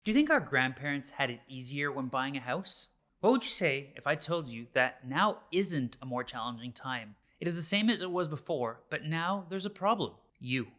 Do you think our grandparents had it easier when buying a house? What would you say if I told you that now isn't a more challenging time? It is the same as it was before, but now there's a problem. You.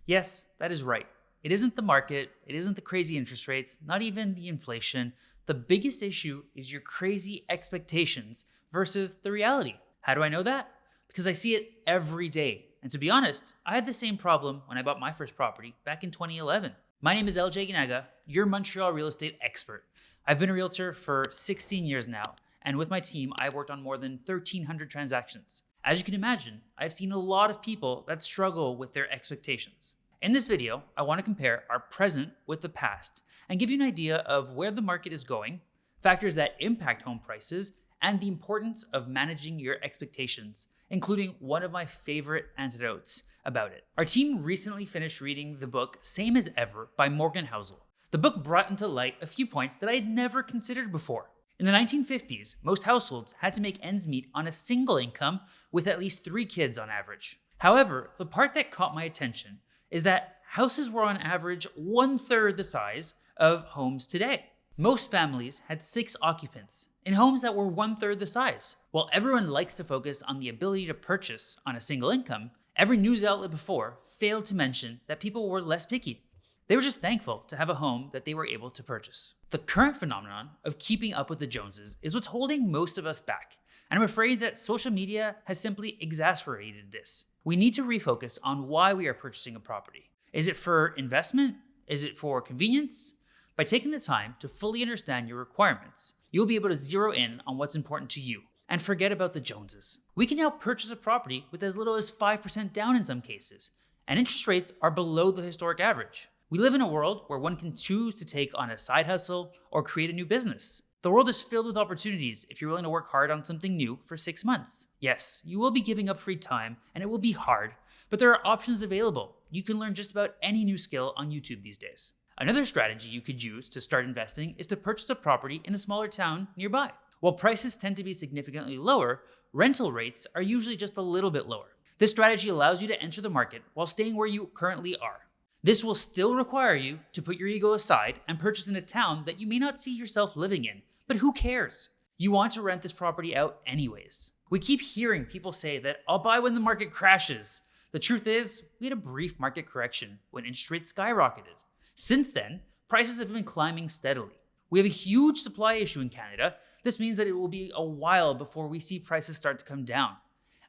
Yes, that is right. It isn't the market, it isn't the crazy interest rates, not even the inflation. The biggest issue is your crazy expectations versus the reality. How do I know that? Because I see it every day. And to be honest, I had the same problem when I bought my first property back in 2011. My name is Aguinaga, your Montreal real estate expert. I've been a realtor for 16 years now, and with my team, I've worked on more than 1,300 transactions. As you can imagine, I've seen a lot of people that struggle with their expectations. In this video, I want to compare our present with the past and give you an idea of where the market is going, factors that impact home prices, and the importance of managing your expectations, including one of my favorite antidotes about it. Our team recently finished reading the book Same as Ever by Morgan Housel. The book brought into light a few points that I had never considered before. In the 1950s, most households had to make ends meet on a single income with at least 3 kids on average. However, the part that caught my attention is that houses were on average 1/3 the size of homes today. Most families had 6 occupants in homes that were 1/3 the size. While everyone likes to focus on the ability to purchase on a single income, every news outlet before failed to mention that people were less picky. They were just thankful to have a home that they were able to purchase. The current phenomenon of keeping up with the Joneses is what's holding most of us back, and I'm afraid that social media has simply exacerbated this. We need to refocus on why we are purchasing a property. Is it for investment? Is it for convenience? By taking the time to fully understand your requirements, you'll be able to zero in on what's important to you and forget about the Joneses. We can now purchase a property with as little as 5% down in some cases, and interest rates are below the historic average. We live in a world where one can choose to take on a side hustle or create a new business. The world is filled with opportunities if you're willing to work hard on something new for 6 months. Yes, you will be giving up free time and it will be hard, but there are options available. You can learn just about any new skill on YouTube these days. Another strategy you could use to start investing is to purchase a property in a smaller town nearby. While prices tend to be significantly lower, rental rates are usually just a little bit lower. This strategy allows you to enter the market while staying where you currently are. This will still require you to put your ego aside and purchase in a town that you may not see yourself living in, but who cares? You want to rent this property out anyways. We keep hearing people say that I'll buy when the market crashes. The truth is, we had a brief market correction when interest rates skyrocketed. Since then, prices have been climbing steadily. We have a huge supply issue in Canada. This means that it will be a while before we see prices start to come down.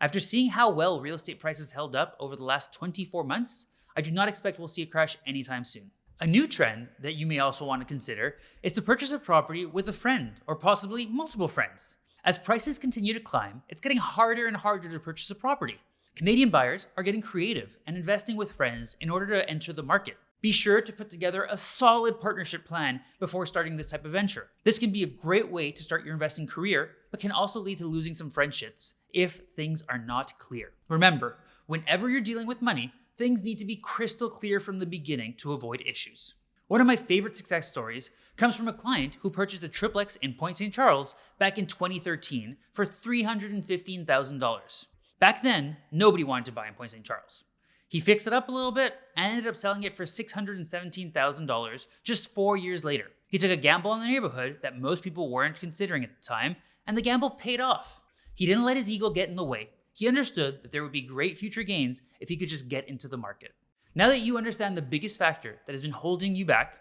After seeing how well real estate prices held up over the last 24 months, I do not expect we'll see a crash anytime soon. A new trend that you may also want to consider is to purchase a property with a friend or possibly multiple friends. As prices continue to climb, it's getting harder and harder to purchase a property. Canadian buyers are getting creative and investing with friends in order to enter the market. Be sure to put together a solid partnership plan before starting this type of venture. This can be a great way to start your investing career, but can also lead to losing some friendships if things are not clear. Remember, whenever you're dealing with money, things need to be crystal clear from the beginning to avoid issues. One of my favorite success stories comes from a client who purchased a triplex in Point St. Charles back in 2013 for $315,000. Back then, nobody wanted to buy in Point St. Charles. He fixed it up a little bit and ended up selling it for $617,000 just 4 years later. He took a gamble on the neighborhood that most people weren't considering at the time, and the gamble paid off. He didn't let his ego get in the way. He understood that there would be great future gains if he could just get into the market. Now that you understand the biggest factor that has been holding you back,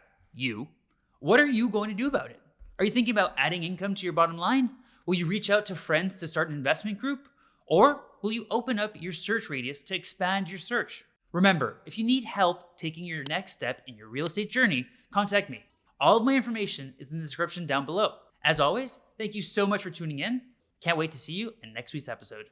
what are you going to do about it? Are you thinking about adding income to your bottom line? Will you reach out to friends to start an investment group? Or will you open up your search radius to expand your search? Remember, if you need help taking your next step in your real estate journey, contact me. All of my information is in the description down below. As always, thank you so much for tuning in. Can't wait to see you in next week's episode.